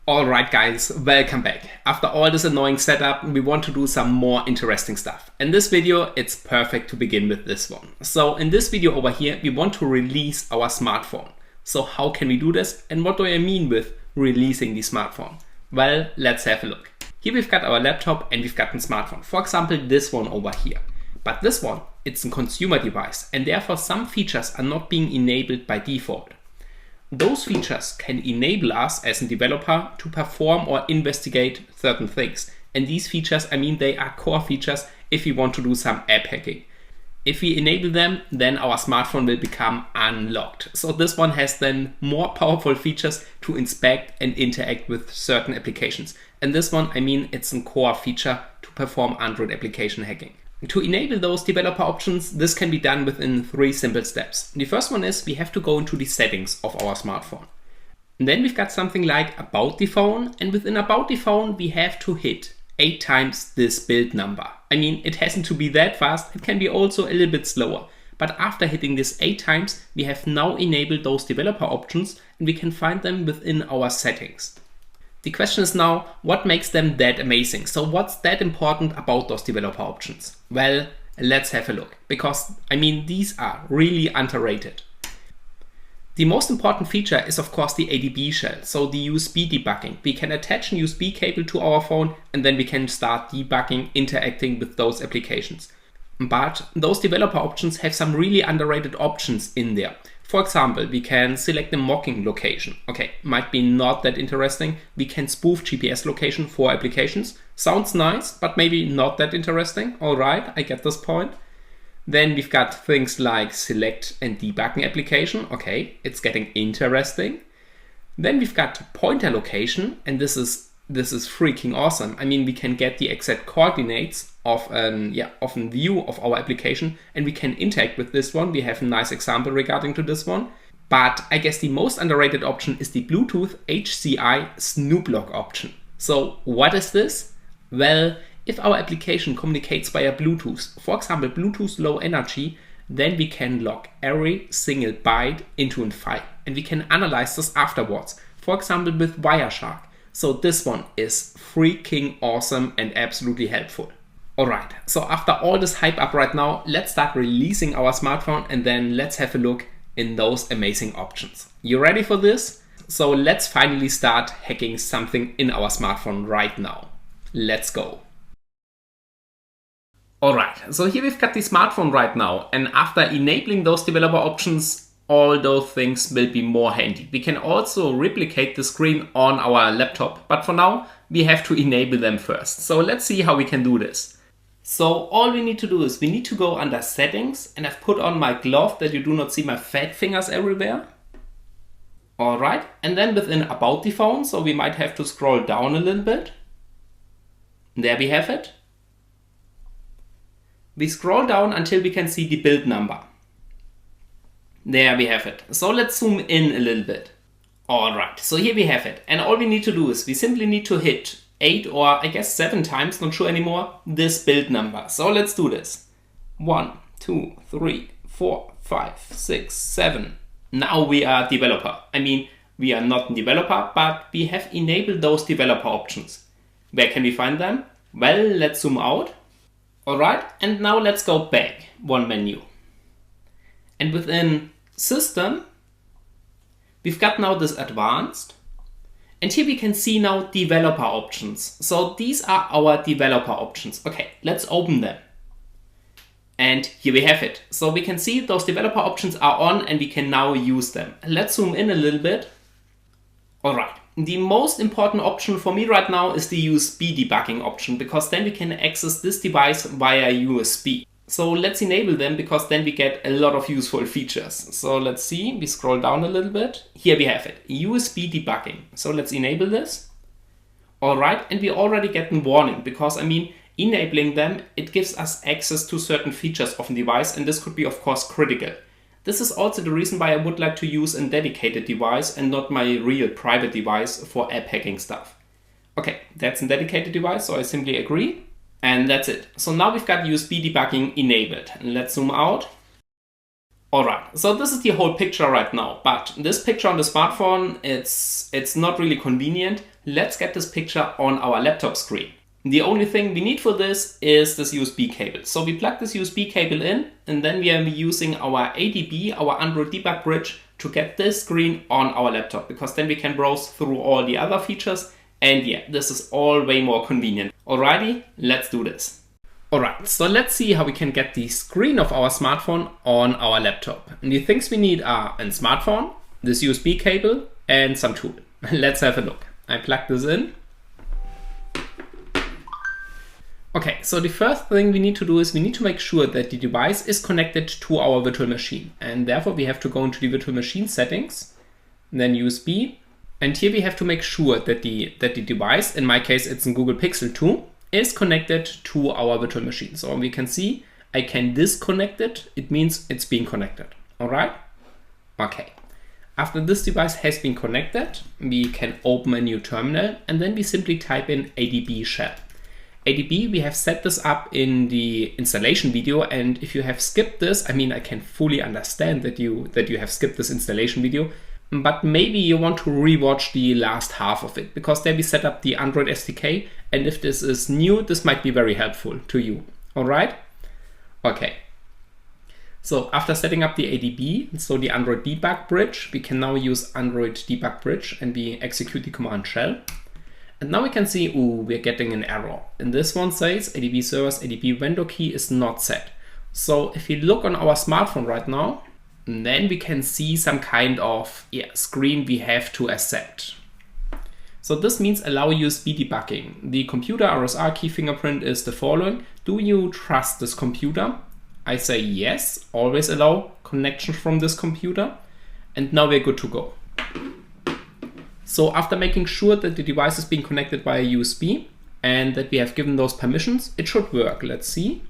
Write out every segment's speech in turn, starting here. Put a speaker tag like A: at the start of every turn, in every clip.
A: Alright guys, welcome back. After all this annoying setup, we want to do some more interesting stuff. In this video, it's perfect to begin with this one. So in this video over here, we want to release our smartphone. So how can we do this? And what do I mean with releasing the smartphone? Well, let's have a look. Here we've got our laptop and we've got a smartphone. For example, this one over here. But this one, it's a consumer device and therefore some features are not being enabled by default. Those features can enable us as a developer to perform or investigate certain things. And these features, they are core features if we want to do some app hacking. If we enable them, then our smartphone will become unlocked. So this one has then more powerful features to inspect and interact with certain applications. And this one, it's a core feature to perform Android application hacking. To enable those developer options, this can be done within 3 simple steps. The first one is we have to go into the settings of our smartphone. And then we've got something like About the Phone, and within About the Phone we have to hit 8 times this build number. It hasn't to be that fast, it can be also a little bit slower. But after hitting this 8 times, we have now enabled those developer options and we can find them within our settings. The question is now, what makes them that amazing? So what's that important about those developer options? Well, let's have a look, because these are really underrated. The most important feature is of course the ADB shell, so the USB debugging. We can attach a USB cable to our phone and then we can start debugging, interacting with those applications. But those developer options have some really underrated options in there. For example, we can select the mocking location. Okay, might be not that interesting. We can spoof GPS location for applications. Sounds nice, but maybe not that interesting. All right, I get this point. Then we've got things like select and debugging application. Okay, it's getting interesting. Then we've got pointer location, and this is freaking awesome. We can get the exact coordinates of a view of our application and we can interact with this one. We have a nice example regarding to this one. But I guess the most underrated option is the Bluetooth HCI Snoop Lock option. So what is this? Well, if our application communicates via Bluetooth, for example, Bluetooth Low Energy, then we can lock every single byte into a file and we can analyze this afterwards. For example, with Wireshark. So this one is freaking awesome and absolutely helpful. Alright, so after all this hype up right now, let's start releasing our smartphone and then let's have a look in those amazing options. You ready for this? So let's finally start hacking something in our smartphone right now. Let's go. Alright, so here we've got the smartphone right now, and after enabling those developer options, all those things will be more handy. We can also replicate the screen on our laptop, but for now we have to enable them first. So let's see how we can do this. So all we need to do is we need to go under settings, and I've put on my glove that you do not see my fat fingers everywhere. Alright, and then within About the Phone, so we might have to scroll down a little bit. There we have it. We scroll down until we can see the build number. There we have it. So let's zoom in a little bit. Alright, so here we have it. And all we need to do is we simply need to hit 8 or I guess 7 times, not sure anymore, this build number. So let's do this. 1, 2, 3, 4, 5, 6, 7. Now we are developer. We are not a developer, but we have enabled those developer options. Where can we find them? Well, let's zoom out. Alright, and now let's go back one menu. And within System, we've got now this Advanced. And here we can see now developer options. So these are our developer options. Okay, let's open them. And here we have it. So we can see those developer options are on and we can now use them. Let's zoom in a little bit. Alright, the most important option for me right now is the USB debugging option, because then we can access this device via USB. So let's enable them, because then we get a lot of useful features. So let's see, we scroll down a little bit. Here we have it, USB debugging. So let's enable this. Alright, and we already get a warning, because enabling them, it gives us access to certain features of a device, and this could be of course critical. This is also the reason why I would like to use a dedicated device and not my real private device for app hacking stuff. Okay, that's a dedicated device, so I simply agree. And that's it. So now we've got USB debugging enabled. Let's zoom out. Alright, so this is the whole picture right now, but this picture on the smartphone, it's not really convenient. let's get this picture on our laptop screen. The only thing we need for this is this USB cable. So we plug this USB cable in, and then we are using our ADB, our Android Debug Bridge, to get this screen on our laptop, because then we can browse through all the other features. And yeah, this is all way more convenient. Alrighty, let's do this. Alright, so let's see how we can get the screen of our smartphone on our laptop. And the things we need are a smartphone, this USB cable, and some tool. Let's have a look. I plug this in. Okay, so the first thing we need to do is we need to make sure that the device is connected to our virtual machine. And therefore we have to go into the virtual machine settings, then USB. And here we have to make sure that the device, in my case it's a Google Pixel 2, is connected to our virtual machine. So we can see I can disconnect it. It means it's being connected. All right? Okay. After this device has been connected, we can open a new terminal, and then we simply type in ADB shell. ADB, we have set this up in the installation video, and if you have skipped this, I mean, I can fully understand that you have skipped this installation video, but maybe you want to rewatch the last half of it, because there we set up the Android SDK, and if this is new, this might be very helpful to you. All right? Okay. So after setting up the ADB, so the Android Debug Bridge, we can now use Android Debug Bridge, and we execute the command shell. And now we can see, we're getting an error. And this one says ADB servers ADB vendor key is not set. So if we look on our smartphone right now, then we can see some kind of screen we have to accept. So this means allow USB debugging. The computer RSR key fingerprint is the following. Do you trust this computer? I say yes, always allow connection from this computer. And now we're good to go. So after making sure that the device is being connected via USB and that we have given those permissions, it should work. Let's see.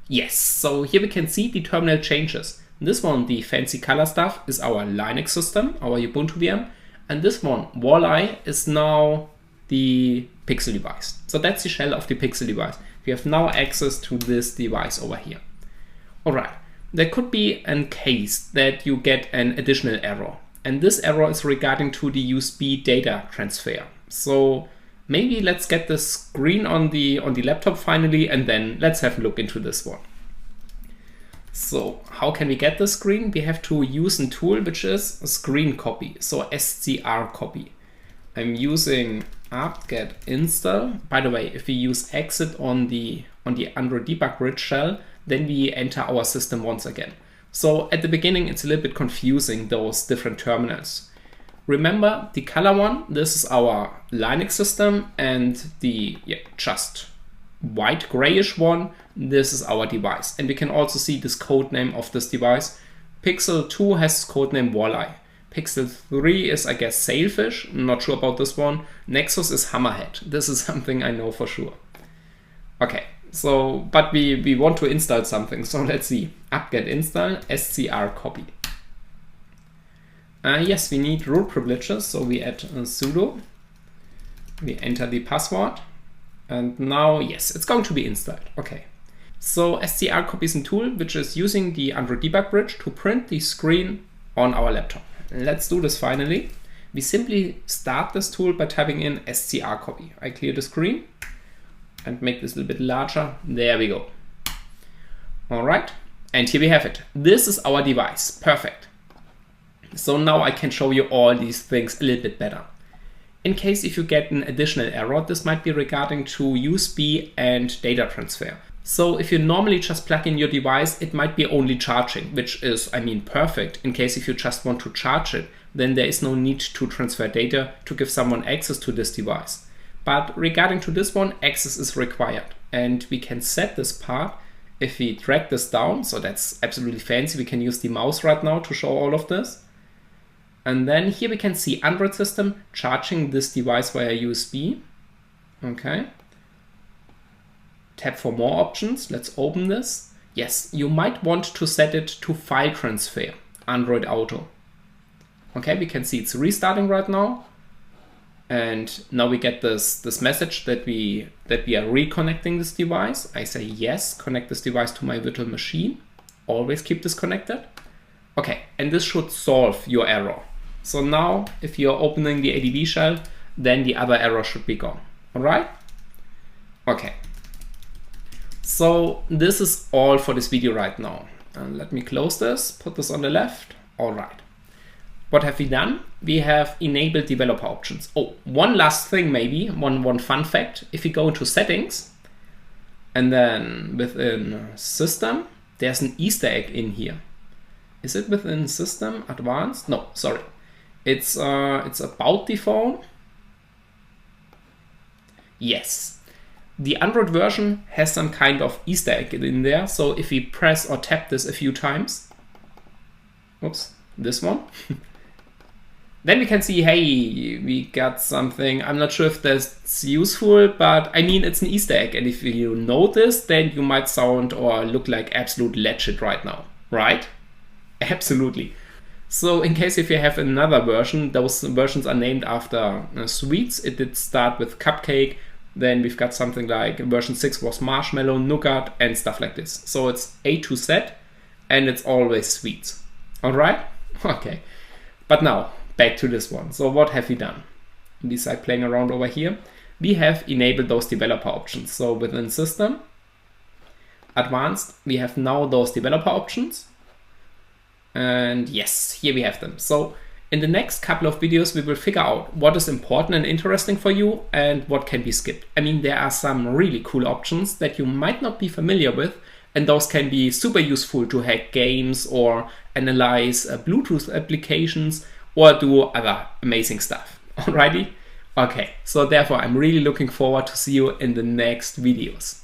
A: Yes, so here we can see the terminal changes. This one, the fancy color stuff, is our Linux system, our Ubuntu VM. And this one, Walleye, is now the Pixel device. So that's the shell of the Pixel device. We have now access to this device over here. All right, there could be a case that you get an additional error. And this error is regarding to the USB data transfer. So maybe let's get the screen on the laptop finally, and then let's have a look into this one. So how can we get the screen? We have to use a tool which is a screen copy, so SCR copy. I'm using apt-get install. By the way, if we use exit on the Android Debug Bridge shell, then we enter our system once again. So at the beginning, it's a little bit confusing, those different terminals. Remember the color one, this is our Linux system, and the just white grayish one, this is our device. And we can also see this code name of this device. Pixel 2 has code name Walleye. Pixel 3 is, I guess, Sailfish. I'm not sure about this one. Nexus is Hammerhead. This is something I know for sure. Okay, so, but we want to install something. So let's see. apt-get install, SCR copy. Yes, we need root privileges. So we add sudo. We enter the password. And now, yes, it's going to be installed. Okay. So SCR copy is a tool which is using the Android Debug Bridge to print the screen on our laptop. Let's do this finally. We simply start this tool by typing in SCR copy. I clear the screen and make this a little bit larger. There we go. All right. And here we have it. This is our device. Perfect. So now I can show you all these things a little bit better. In case if you get an additional error, this might be regarding to USB and data transfer. So if you normally just plug in your device, it might be only charging, which is, I mean, perfect. In case if you just want to charge it, then there is no need to transfer data to give someone access to this device. But regarding to this one, access is required. And we can set this part if we drag this down. So that's absolutely fancy. We can use the mouse right now to show all of this. And then here we can see Android system charging this device via USB. Okay. Tap for more options. Let's open this. Yes, you might want to set it to file transfer, Android Auto. Okay, we can see it's restarting right now. And now we get this message that we are reconnecting this device. I say yes, connect this device to my virtual machine. Always keep this connected. Okay, and this should solve your error. So now if you're opening the ADB shell, then the other error should be gone. All right? Okay. So this is all for this video right now. And let me close this, put this on the left. All right. What have we done? We have enabled developer options. Oh, one last thing maybe, one fun fact. If you go into settings and then within system, there's an Easter egg in here. Is it within system advanced? No, sorry. It's about the phone. Yes. The Android version has some kind of Easter egg in there. So if we press or tap this a few times, oops, this one, then we can see, hey, we got something. I'm not sure if that's useful, but I mean, it's an Easter egg. And if you notice, then you might sound or look like absolute legit right now, right? Absolutely. So in case if you have another version, those versions are named after sweets. It did start with cupcake. Then we've got something like version 6 was marshmallow, nougat, and stuff like this. So it's A to Z, and it's always sweets. All right? Okay. But now, back to this one. So what have we done? Besides playing around over here, we have enabled those developer options. So within System, Advanced, we have now those developer options. And yes, here we have them. So in the next couple of videos, we will figure out what is important and interesting for you and what can be skipped. I mean, there are some really cool options that you might not be familiar with, and those can be super useful to hack games or analyze Bluetooth applications or do other amazing stuff. Alrighty? Okay, so therefore I'm really looking forward to see you in the next videos.